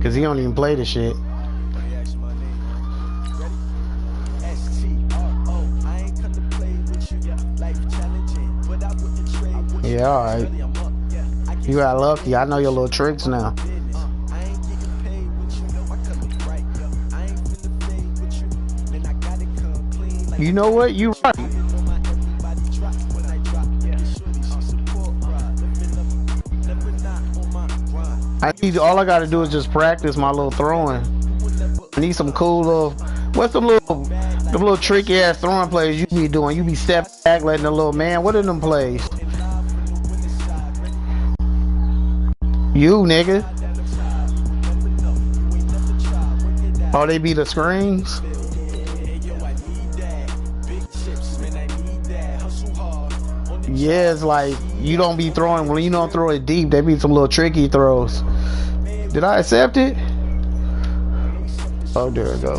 Cause he don't even play the shit. Yeah, alright. You got lucky. I know your little tricks now. You know what? You right. All I gotta do is just practice my little throwing. I need some cool little. What's the little tricky ass throwing plays you be doing? You be step back, letting the little man. What are them plays? You nigga. Oh, they be the screens. Yeah, it's like you don't be throwing when you don't throw it deep. They be some little tricky throws. Did I accept it? Oh, there we go.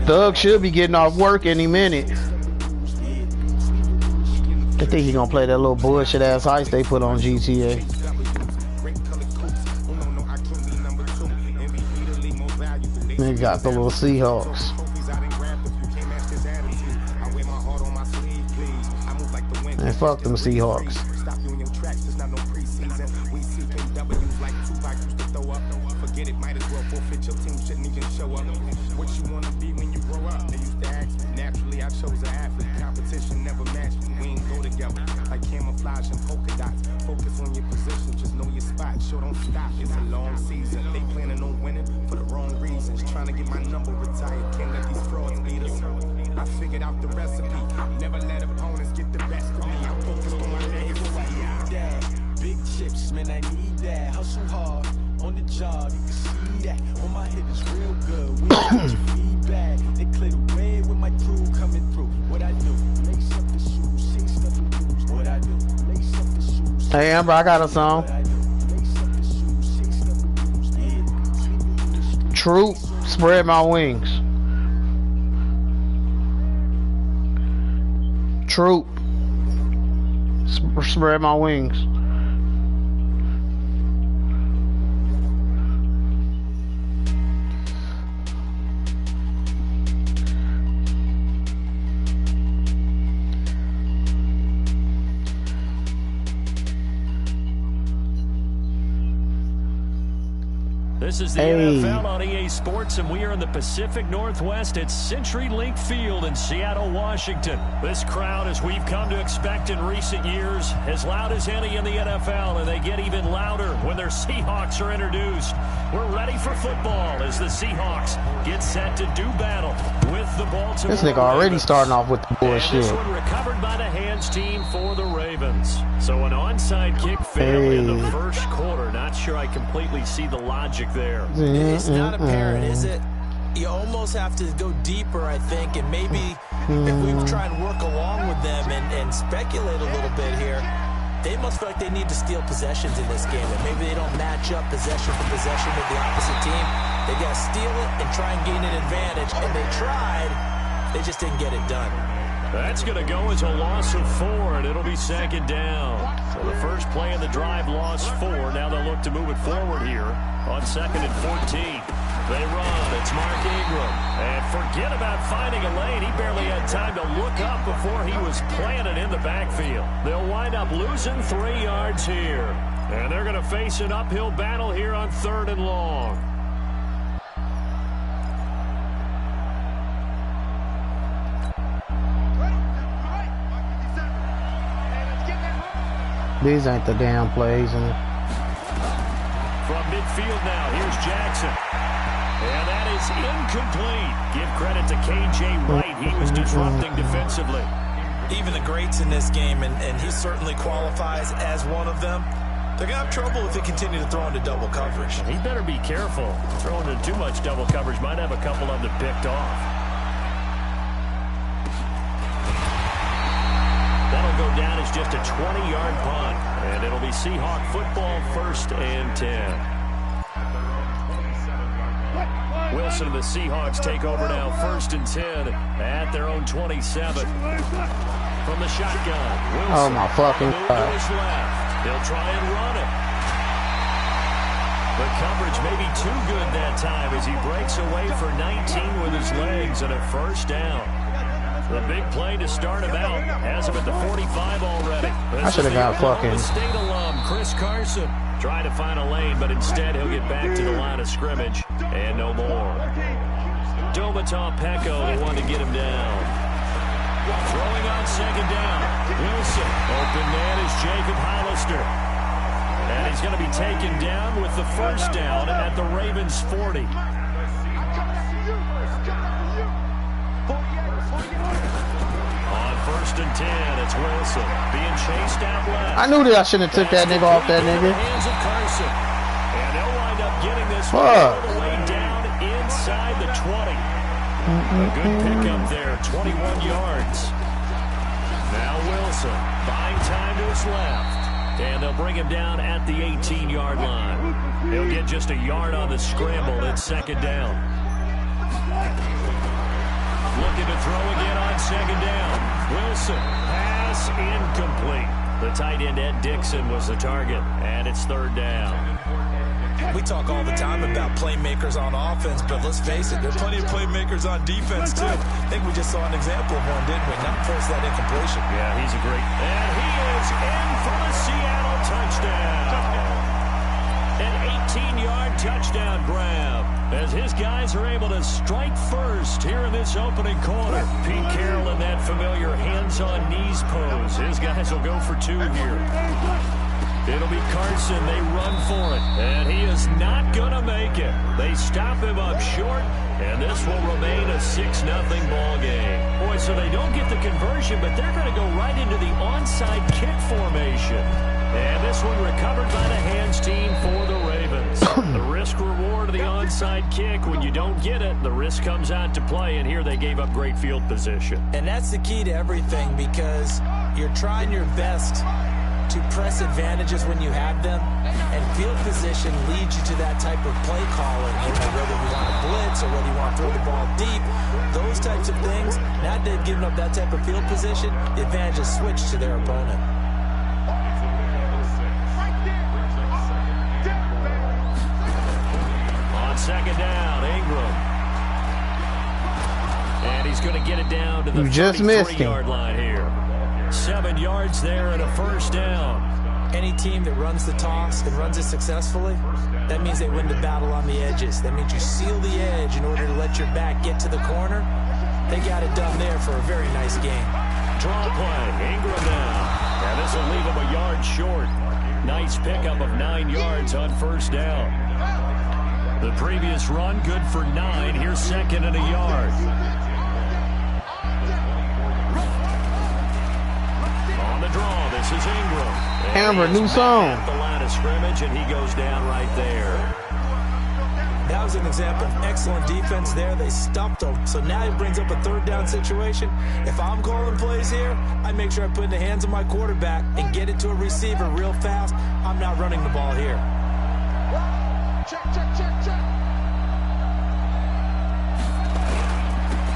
Thug should be getting off work any minute. I think he gonna play that little bullshit ass heist they put on GTA. They got the little Seahawks. Man, fuck them Seahawks. Hey Amber, I got a song. Troop, spread my wings. Troop, spread my wings. This is the NFL on EA Sports, and we are in the Pacific Northwest at CenturyLink Field in Seattle, Washington. This crowd, as we've come to expect in recent years, as loud as any in the NFL, and they get even louder when their Seahawks are introduced. We're ready for football as the Seahawks get set to do battle with the Baltimore. This nigga already starting off with the bullshit. And this one recovered by the hands team for the Ravens. So an onside kick failed in the first quarter. Not sure I completely see the logic there. It's not apparent, is it? You almost have to go deeper, I think, and maybe if we try and work along with them and speculate a little bit here, they must feel like they need to steal possessions in this game, and maybe they don't match up possession for possession with the opposite team. They got to steal it and try and gain an advantage, and they tried, they just didn't get it done. That's going to go as a loss of 4, and it'll be second down. So the first play of the drive lost 4. Now they'll look to move it forward here on 2nd and 14. They run. It's Mark Ingram. And forget about finding a lane. He barely had time to look up before he was planted in the backfield. They'll wind up losing 3 yards here. And they're going to face an uphill battle here on 3rd and long. These ain't the damn plays. From midfield now, here's Jackson. And that is incomplete. Give credit to KJ Wright. He was disrupting defensively. Even the greats in this game, and he certainly qualifies as one of them, they're going to have trouble if they continue to throw into double coverage. He better be careful. Throwing into too much double coverage might have a couple of them picked off. That'll go down as just a 20-yard punt. And it'll be Seahawk football, 1st and 10. Wilson and the Seahawks take over now, 1st and 10 at their own 27. From the shotgun, Wilson. Oh my fucking God. Left. He'll try and run it. The coverage may be too good that time as he breaks away for 19 with his legs and a first down. The big play to start him out has him at the 45 already. I should have got fucking State alum Chris Carson trying to find a lane, but instead he'll get back to the line of scrimmage and no more. Domata Pecco, the one to get him down. Throwing on second down. Wilson, open man is Jacob Hollister. And he's going to be taken down with the first down at the Ravens 40. On first and 10, it's Wilson being chased out left. I knew that I shouldn't have took that nigga off that nigga. Hands of Carson. And they'll wind up getting this one all the way down inside the 20. A good pickup there, 21 yards. Now Wilson buying time to his left. And they'll bring him down at the 18-yard line. He'll get just a yard on the scramble. It's second down. Looking to throw again on second down. Wilson, pass incomplete. The tight end, Ed Dixon, was the target, and it's third down. We talk all the time about playmakers on offense, but let's face it, there are plenty of playmakers on defense, too. I think we just saw an example of one, didn't we? Not force that incompletion. Yeah, he's a great... And he is in for the Seattle touchdown. An 18-yard touchdown grab as his guys are able to strike first here in this opening quarter. Pete Carroll in that familiar hands-on knees pose. His guys will go for two here. It'll be Carson. They run for it, and he is not going to make it. They stop him up short, and this will remain a 6-0 ball game. Boy, so they don't get the conversion, but they're going to go right into the onside kick formation. And this one recovered by the hands team for the Ravens. The risk-reward of the onside kick, when you don't get it, the risk comes out to play, and here they gave up great field position. And that's the key to everything, because you're trying your best to press advantages when you have them, and field position leads you to that type of play calling. Whether you want to blitz or whether you want to throw the ball deep, those types of things. Now they've given up that type of field position, the advantage is switched to their opponent. On second down, Ingram. And he's going to get it down to the 33-yard line here. 7 yards there and a first down. Any team that runs the toss and runs it successfully, that means they win the battle on the edges. That means you seal the edge in order to let your back get to the corner. They got it done there for a very nice game. Draw play, Ingram now. And this will leave him a yard short. Nice pickup of 9 yards on first down. The previous run, good for 9. Here's second and a yard. Draw. This is Ingram. Amber, new song. At the line of scrimmage, and he goes down right there. That was an example of excellent defense there. They stopped him. So now it brings up a third down situation. If I'm calling plays here, I make sure I put in the hands of my quarterback and get it to a receiver real fast. I'm not running the ball here. Check, check, check, check.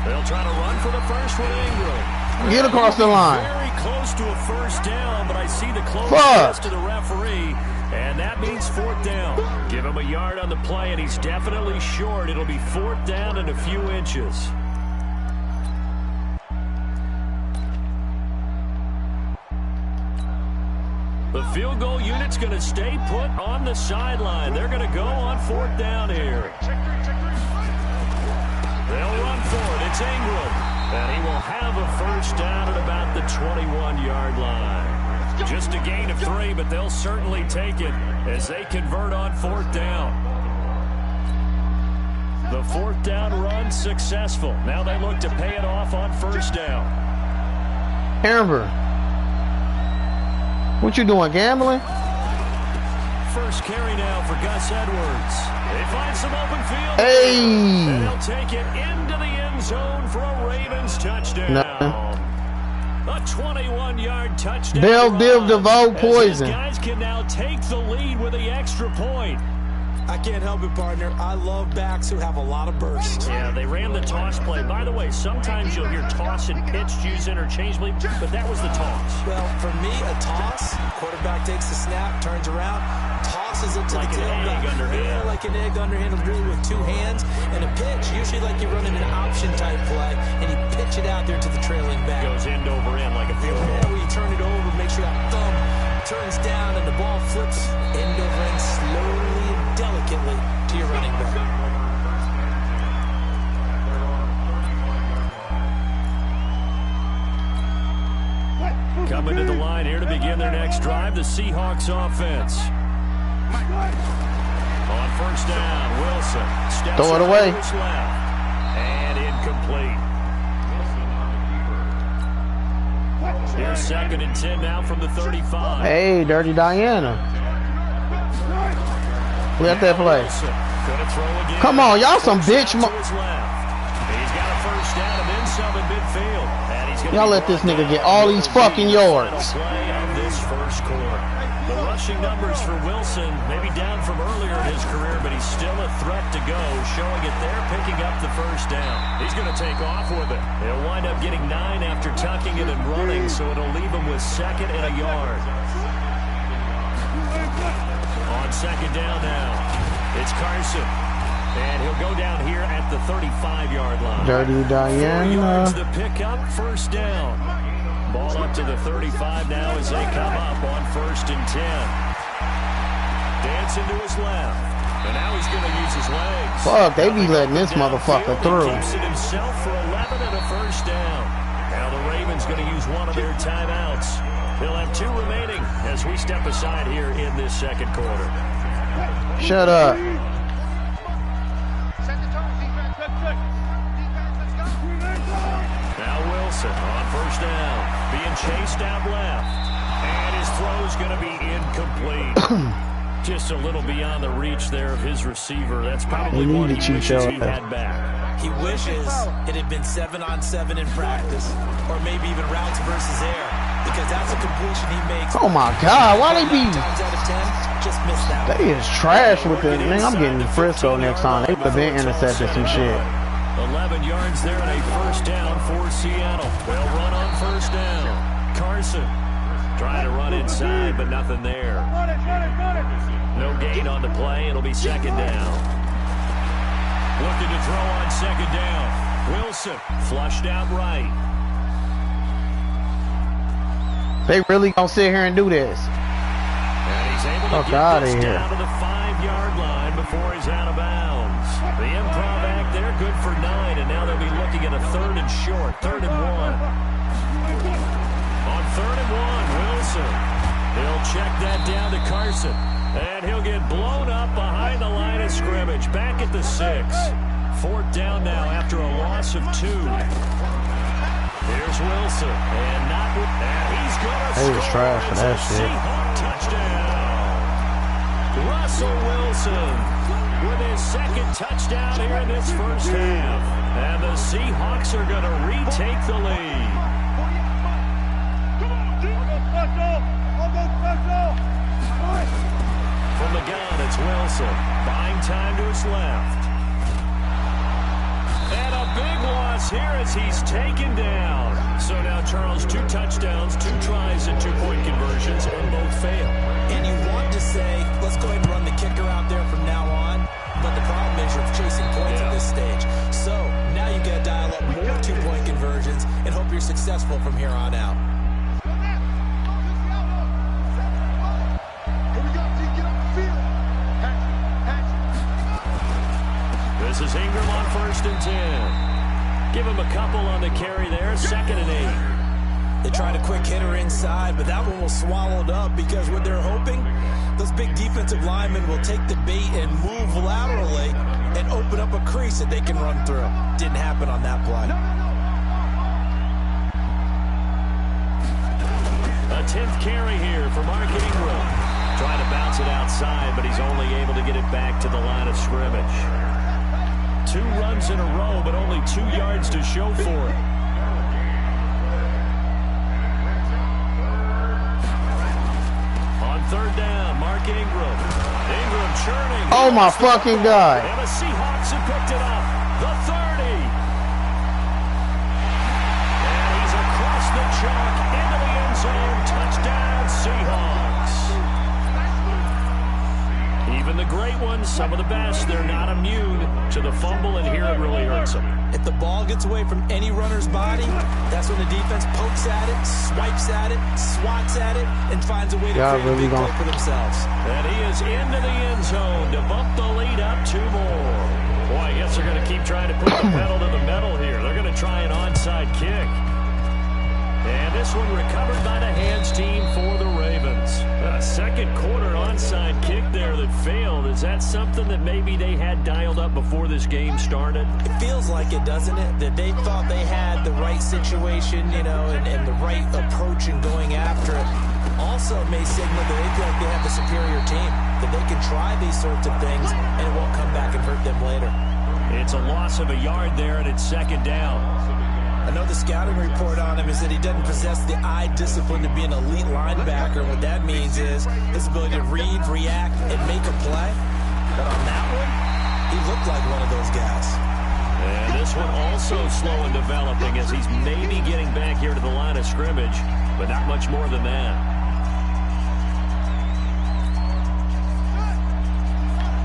They'll try to run for the first with Ingram. Get across the line. Very close to a first down, but I see the close pass to the referee, and that means fourth down. Give him a yard on the play, and he's definitely short. It'll be fourth down and a few inches. The field goal unit's going to stay put on the sideline. They're going to go on fourth down here. They'll run for it. It's Ingram. And he will have a first down at about the 21-yard line. Just a gain of 3, but they'll certainly take it as they convert on fourth down. The fourth down run successful. Now they look to pay it off on first down. Amber, what you doing, gambling? First carry now for Gus Edwards. They find some open field. Hey! And they'll take it into the end zone for a Ravens touchdown. A 21-yard touchdown. Bell Div DeVoe poison. These guys can now take the lead with the extra point. I can't help it, partner. I love backs who have a lot of burst. Yeah, they ran the toss play. By the way, sometimes you'll hear toss and pitch used interchangeably, but that was the toss. Well, for me, a toss, quarterback takes the snap, turns around, tosses it to like the an egg tailback. underhand. chicken egg underhandle really with two hands, and a pitch, usually like you're running an option type play, and you pitch it out there to the trailing back. Goes end over end like a field goal. Yeah, where you turn it over, make sure that thumb turns down and the ball flips end over end slowly and delicately to your running back. Coming to the line here to begin their next drive, the Seahawks offense. On first down, Wilson steps throw it away. To his left, and incomplete. Here's 2nd and 10 now from the 35. Hey, Dirty Diana. We got that play. Gonna throw again. Come on, y'all some bitch. He's got a first down and then some in midfield. Y'all let this nigga get all these fucking yards. Play of this first quarter. The rushing numbers for Wilson maybe down from earlier in his career, but he's still a threat to go, showing it there, picking up the first down. He's going to take off with it. He'll wind up getting 9 after tucking it and running, so it'll leave him with 2nd and a yard. On 2nd down now, it's Carson. And he'll go down here at the 35-yard line. Dirty Diana. 4 yards to pick up, first down. Ball up to the 35 now as they come up on 1st and 10. Dancing to his left. And now he's going to use his legs. Fuck, they be letting this motherfucker through. He keeps it himself for 11 and a first down. Now the Ravens going to use one of their timeouts. He'll have 2 remaining as we step aside here in this second quarter. Shut up. Now Wilson on first down, being chased out left, and his throw's going to be incomplete. Just a little beyond the reach there of his receiver. That's probably one he wishes he had back. He wishes it had been 7-on-7 in practice, or maybe even routes versus air, because that's a completion he makes. Oh my God, why they be? Times out of 10, just missed that. They is trash with it. Man, I'm getting Frisco next time. They could have been intercepted some shit. 11 yards there and a first down for Seattle. They'll run on first down. Carson trying to run inside, but nothing there. No gain on the play. It'll be 2nd down. Looking to throw on 2nd down. Wilson flushed out right. They really gonna sit here and do this? And he's able to Fuck get out of this here. down to the 5-yard line before he's out of bounds. The improv act there, good for 9, and now they'll be looking at a 3rd and short, 3rd and 1. On 3rd and 1, Wilson. He'll check that down to Carson, and he'll get blown up behind the line of scrimmage, back at the 6. 4th down now after a loss of 2. Here's Wilson, and not with that. He's going to score. They was trash for that shit. Seahawks touchdown. Russell Wilson with his 2nd touchdown here in this first half. And the Seahawks are going to retake the lead. From the gun, it's Wilson. Buying time to his left. And a big loss here as he's taken down. So now, Charles, 2 touchdowns, 2 tries, and 2-point conversions, and both fail. And you want to say, let's go ahead and run the kicker out there from now on. But the problem is you're chasing points at this stage. So now you got to dial up more 2-point conversions and hope you're successful from here on out. This is Ingram on 1st and 10. Give him a couple on the carry there, 2nd and 8. They tried a quick hitter inside, but that one was swallowed up because what they're hoping, those big defensive linemen will take the bait and move laterally and open up a crease that they can run through. Didn't happen on that play. A 10th carry here for Mark Ingram. Trying to bounce it outside, but he's only able to get it back to the line of scrimmage. 2 runs in a row, but only 2 yards to show for it. On 3rd down, Mark Ingram. Ingram churning. Oh my fucking God. And the Seahawks have picked it up. The 30. And he's across the chalk into the end zone. Touchdown, Seahawks. Even the great ones, some of the best, they're not immune to the fumble, and here it really hurts them. If the ball gets away from any runner's body, that's when the defense pokes at it, swipes at it, swats at it, and finds a way to create a big play for themselves. And he is into the end zone to bump the lead up 2 more. Boy, I guess they're going to keep trying to put the pedal to the metal here. They're going to try an onside kick. And this one recovered by the hands team for the Ravens. A second quarter onside kick there that failed. Is that something that maybe they had dialed up before this game started? It feels like it, doesn't it? That they thought they had the right situation, you know, and the right approach in going after it. Also, it may signal that they feel like they have the superior team, that they can try these sorts of things, and it won't come back and hurt them later. It's a loss of a yard there, and it's second down. I know the scouting report on him is that he doesn't possess the eye discipline to be an elite linebacker. What that means is his ability to read, react, and make a play. But on that one, he looked like one of those guys. And this one also slow in developing as he's maybe getting back here to the line of scrimmage, but not much more than that.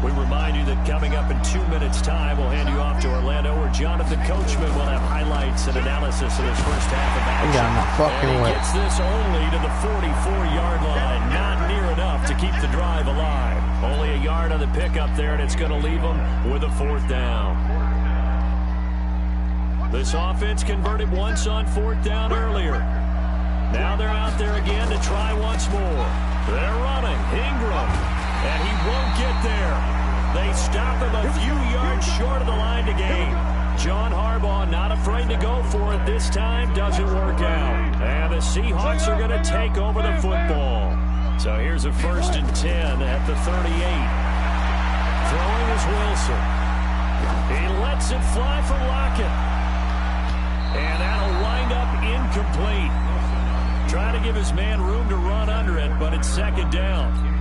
We remind you that coming up in 2 minutes' time, we'll hand you off to Orlando, where Jonathan Coachman will have highlights and analysis of his first half of action. And he gets this only to the 44-yard line. Not near enough to keep the drive alive. Only a yard on the pickup there, and it's going to leave them with a 4th down. This offense converted once on 4th down earlier. Now they're out there again to try once more. They're running. Ingram. And he won't get there. They stop him a few yards short of the line to gain. John Harbaugh not afraid to go for it this time. Doesn't work out. And the Seahawks are going to take over the football. So here's a 1st and 10 at the 38. Throwing is Wilson. He lets it fly for Lockett. And that'll wind up incomplete. Trying to give his man room to run under it, but it's 2nd down.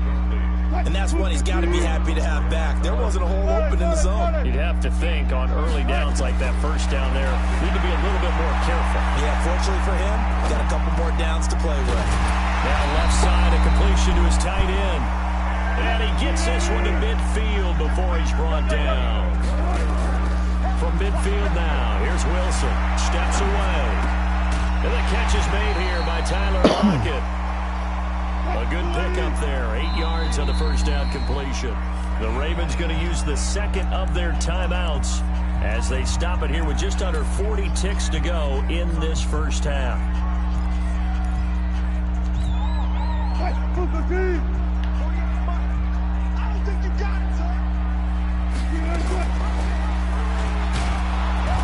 And that's one he's got to be happy to have back. There wasn't a hole open in the zone. You'd have to think on early downs like that 1st down there, need to be a little bit more careful. Yeah, fortunately for him, got a couple more downs to play with. Now left side, a completion to his tight end. And he gets this one to midfield before he's brought down. From midfield now, here's Wilson. Steps away. And the catch is made here by Tyler Lockett. A good pickup there. 8 yards on the 1st down completion. The Ravens going to use the 2nd of their timeouts as they stop it here with just under 40 ticks to go in this 1st half.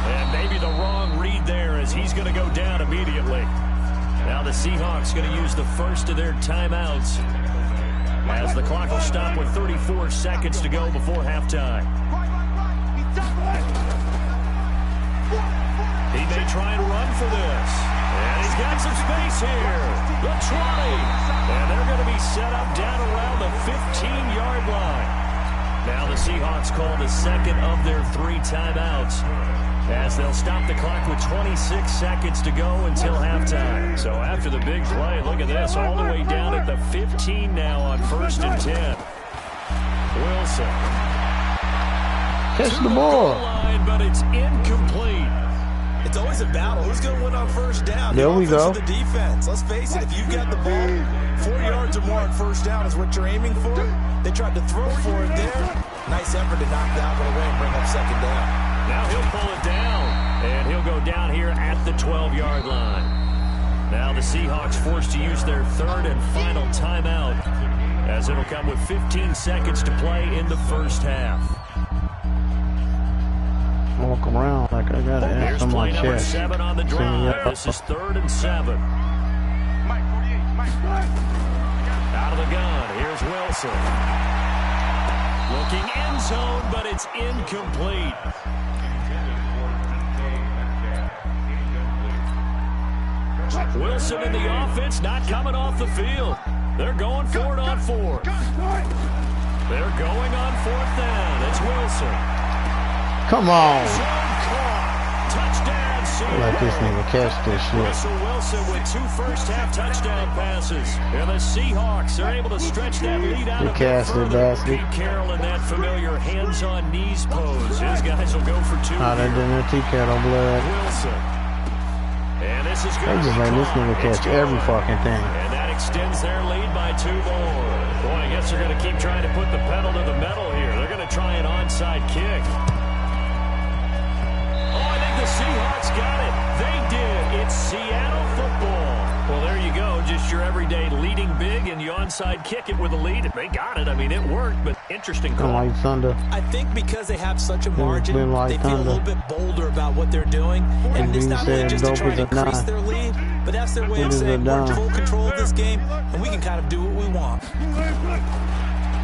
And maybe the wrong read there as he's going to go down immediately. Now the Seahawks going to use the 1st of their timeouts as the clock will stop with 34 seconds to go before halftime. He may try and run for this. And he's got some space here. The 20. And they're going to be set up down around the 15-yard line. Now the Seahawks call the 2nd of their 3 timeouts, as they'll stop the clock with 26 seconds to go until halftime. So after the big play, look at this, all the way down at the 15 now on 1st and 10. Wilson. Catch the ball. Line, but it's incomplete. It's always a battle. Who's going to win on 1st down? There we go. The defense. Let's face it, if you've got the ball, 4 yards or more on 1st down is what you're aiming for. They tried to throw for it there. Nice effort to knock that one away and bring up 2nd down. Now he'll pull it down, and he'll go down here at the 12-yard line. Now the Seahawks forced to use their 3rd and final timeout, as it'll come with 15 seconds to play in the 1st half. Walk around like I got an Here's ass on my play number chest. 7 on the drive. This is 3rd and 7. Out of the gun, here's Wilson. Looking end zone, but it's incomplete. Wilson in the offense, not coming off the field. They're going for it on 4th. They're going on 4th down. It's Wilson. Come on. Touchdown Let this nigga catch this shit. Russell Wilson with 2 first-half touchdown passes. And the Seahawks are able to stretch that lead out a bit further. Pete Carroll in that familiar hands-on knees pose. His guys will go for 2 How they doing that T-Kettle blood? Wilson. And this is They just let this nigga catch every fucking thing. And that extends their lead by 2 more. Boy, I guess they're going to keep trying to put the pedal to the metal here. They're going to try an onside kick. The Seahawks got it. They did. It's Seattle football. Well, there you go. Just your everyday leading big, and you onside kick it with a lead. They got it. I mean, it worked, but interesting call. Like thunder. I think because they have such a margin, like they feel a little bit bolder about what they're doing. And it's not really just to try to increase their lead, but that's their way of saying we're in full control of this game, and we can kind of do what we want.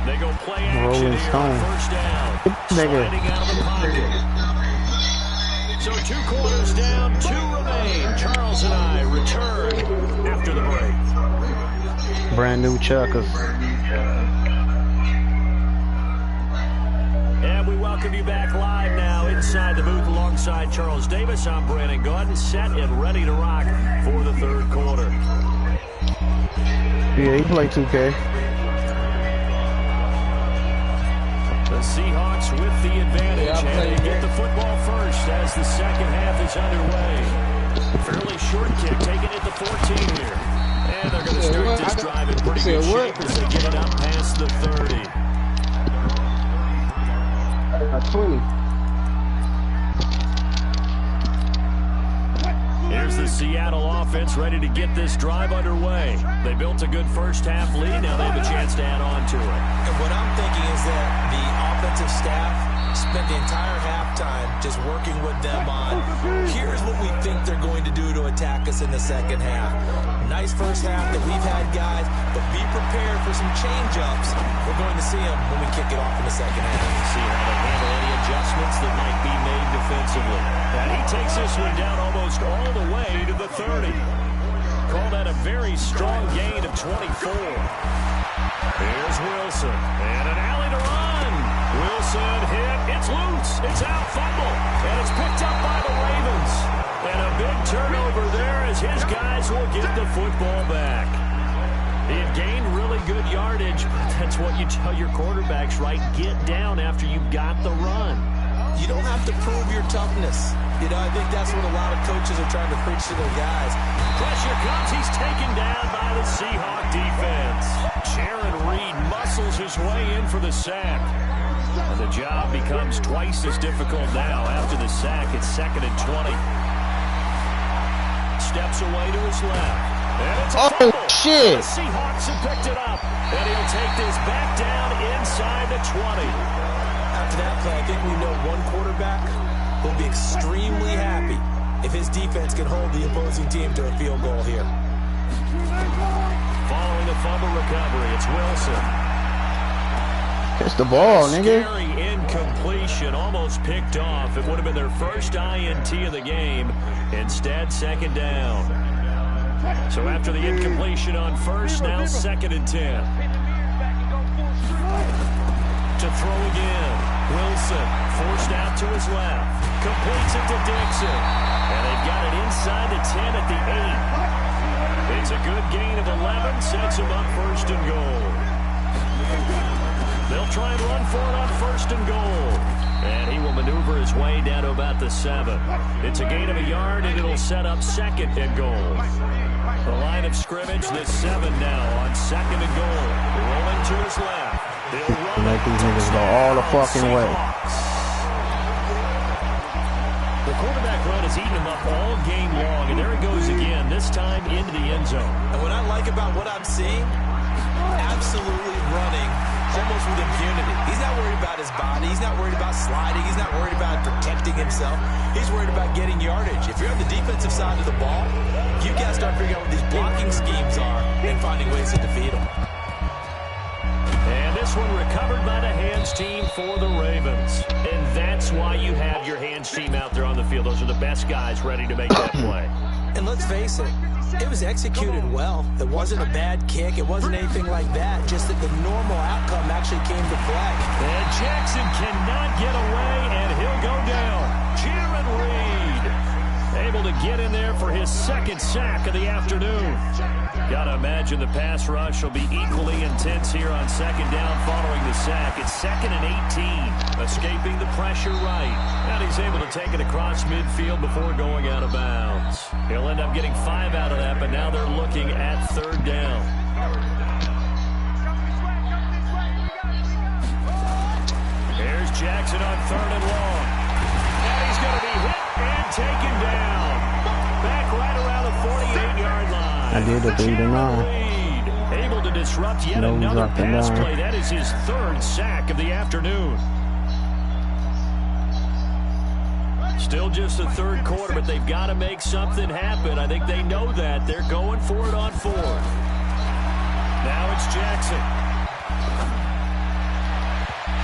They go play action here on first down. Sliding out of the pocket. So 2 quarters down, 2 remain. Charles and I return after the break. Brand new chuckers. And we welcome you back live now inside the booth alongside Charles Davis. I'm Brandon Gordon, set and ready to rock for the 3rd quarter. Yeah, he played 2K. The Seahawks with the advantage, and they get the football first as the second half is underway. Fairly short kick, taking it to 14 here. And they're going to start this drive in pretty good shape as they get it up past the 30. 20. Here's the Seattle offense ready to get this drive underway. They built a good first half lead. Now they have a chance to add on to it. And what I'm thinking is that the offensive staff spent the entire halftime just working with them on, here's what we think they're going to do to attack us in the second half. Nice first half that we've had, guys, but be prepared for some change-ups. We're going to see them when we kick it off in the second half. See how they handle any adjustments that might be made defensively. And he takes this one down almost all the way to the 30. Call that a very strong gain of 24. Here's Wilson, and an alley to run. Wilson hit, it's loose, it's out, fumble, and it's picked up by the Ravens. And a big turnover there as his guys will get the football back. He had gained really good yardage, but that's what you tell your quarterbacks, right? Get down after you've got the run. You don't have to prove your toughness. You know, I think that's what a lot of coaches are trying to preach to their guys. Pressure comes. He's taken down by the Seahawk defense. Jaron Reed muscles his way in for the sack. And the job becomes twice as difficult now after the sack. It's 2nd and 20. Steps away to his left. And it's a fumble. Shit. The Seahawks have picked it up. And he'll take this back down inside the 20. After that play, I think we know one quarterback will be extremely happy if his defense can hold the opposing team to a field goal here. Following the fumble recovery, it's Wilson. It's the ball, nigga. Scary incompletion, almost picked off. It would have been their first INT of the game. Instead, 2nd down. So after the incompletion on first, now 2nd and 10. To throw again. Wilson forced out to his left. Completes it to Dixon. And they've got it inside the 10 at the 8. It's a good gain of 11. Sets him up 1st and goal. They'll try and run for it on 1st and goal. And he will maneuver his way down to about the 7. It's a gain of a yard, and it'll set up 2nd and goal. The line of scrimmage, the 7 now on 2nd and goal. Rolling to his left. They'll run. Make these niggas go all the fucking way. The quarterback run has eaten him up all game long, and there he goes again, this time into the end zone. And what I like about what I'm seeing, absolutely running almost with impunity. He's not worried about his body. He's not worried about sliding. He's not worried about protecting himself. He's worried about getting yardage. If you're on the defensive side of the ball, you got to start figuring out what these blocking schemes are and finding ways to defeat them. And this one recovered by the hands team for the Ravens. And that's why you have your hands team out there on the field. Those are the best guys ready to make that play. And let's face it, it was executed well. It wasn't a bad kick. It wasn't anything like that. Just that the normal outcome actually came to play. And Jackson cannot get away, and he'll go down. Jaron Reed able to second sack of the afternoon. Gotta imagine the pass rush will be equally intense here on second down following the sack. It's 2nd and 18. Escaping the pressure right. And he's able to take it across midfield before going out of bounds. He'll end up getting 5 out of that, but now they're looking at 3rd down. Here's Jackson on 3rd and long. And he's going to be hit and taken down. Back right around the 48-yard line. I did a 3-9. Able to disrupt yet another pass play. That is his 3rd sack of the afternoon. Still just the 3rd quarter, but they've got to make something happen. I think they know that. They're going for it on 4th. Now it's Jackson.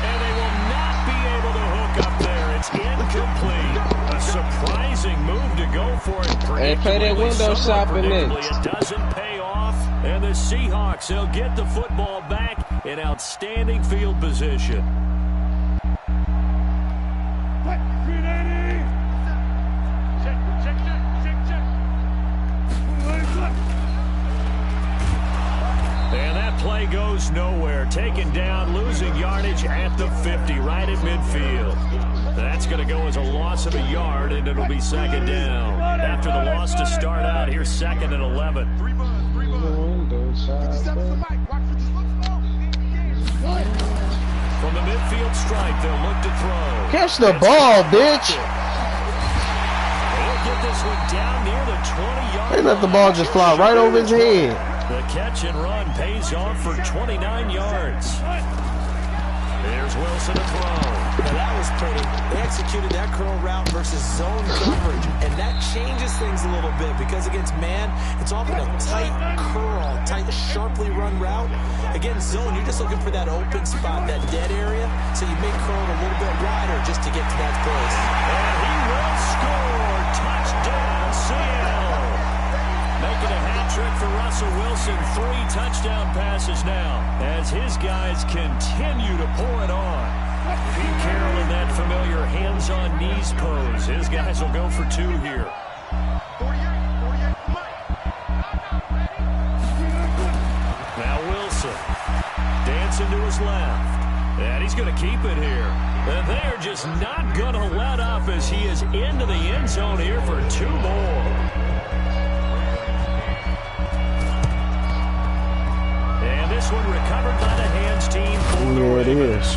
And they will not be able to hook up there. It's incomplete. A surprising move to go for it. Hey, play that window shopping next. It doesn't pay off. And the Seahawks, they'll get the football back in outstanding field position. And that play goes nowhere. Taken down, losing yardage at the 50, right at midfield. That's going to go as a loss of a yard, and it'll be 2nd down. After the loss to start out, here's 2nd and 11. From the midfield stripe, they'll look to throw. Catch the ball, bitch. They'll get this one down near the 20-yard line. They let the ball just fly right over his head. The catch and run pays off for 29 yards. There's Wilson to throw. Now that was pretty. They executed that curl route versus zone coverage, and that changes things a little bit because against man, it's often a tight curl, tight, sharply run route. Against zone, you're just looking for that open spot, that dead area, so you may curl it a little bit wider just to get to that place. And he will score. Touchdown, Seattle. Making a hat trick for Russell Wilson. 3 touchdown passes now as his guys continue to pour it on. Pete Carroll in that familiar hands-on knees pose. His guys will go for 2 here. Now Wilson dancing to his left. And he's going to keep it here. And they're just not going to let up as he is into the end zone here for 2 more. And this one recovered by the hands team for the Ravens. It is.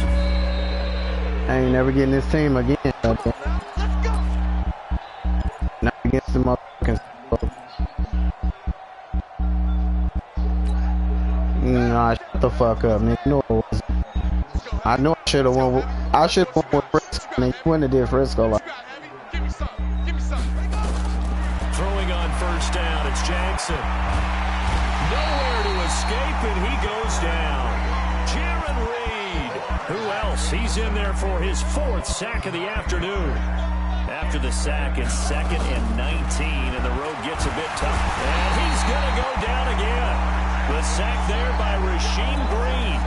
I ain't never getting this team again. Not against the motherfucking. Nah, shut the fuck up, nigga. No, it wasn't. I know I should have won. I should have won with Frisco. And you wouldn't have did Frisco like. Throwing on 1st down, it's Jackson. Nowhere to escape, and he goes down. Jaron Reed. Who else? He's in there for his 4th sack of the afternoon. After the sack, it's 2nd and 19, and the road gets a bit tough. And he's going to go down again. The sack there by Rasheem Green.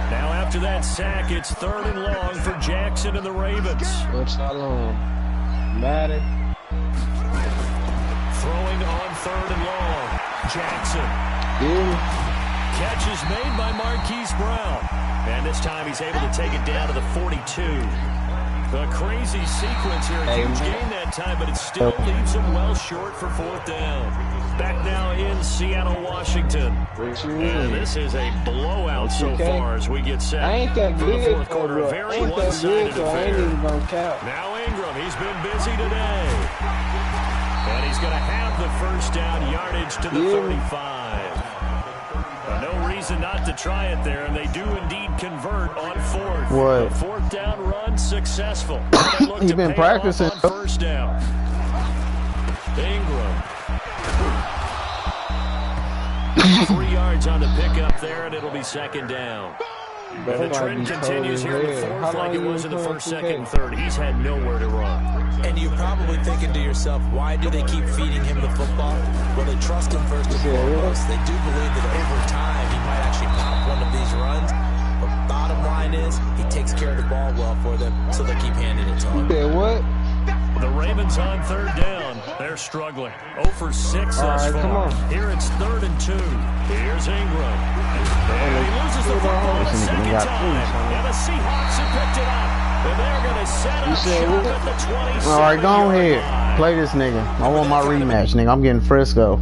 Now after that sack, it's 3rd and long for Jackson and the Ravens. What's that long? Matter. Throwing on 3rd and long. Jackson. Yeah. Catch is made by Marquise Brown. And this time he's able to take it down to the 42. A crazy sequence here. A huge gain that time, but it still leaves him well short for 4th down. Back now in Seattle, Washington. And this is a blowout so far as we get set for the 4th quarter. A very one-sided affair. Now Ingram, he's been busy today. And he's going to have the 1st down, yardage to the 35. No reason not to try it there, and they do indeed convert on 4th. What? The 4th down run successful. He's been practicing on 1st down. Ingram. 3 yards on the pickup there, and it'll be 2nd down. And the trend continues here in the 4th like it was in the 1st, 2nd, and 3rd. He's had nowhere to run. And you're probably thinking to yourself, why do they keep feeding him the football? Well, they trust him first and foremost. They do believe that over time he might actually pop one of these runs. But bottom line is, he takes care of the ball well for them, so they keep handing it to him. Yeah, what? The Ravens on third down. They're struggling. 0 for 6 thus far. Come on. Here it's 3rd and 2. Here's Ingram. And he loses the football a second time. And the Seahawks have picked it up. And they're going to set up shop at the 27. All right, go ahead. Play this nigga. I want my rematch, nigga. I'm getting Frisco.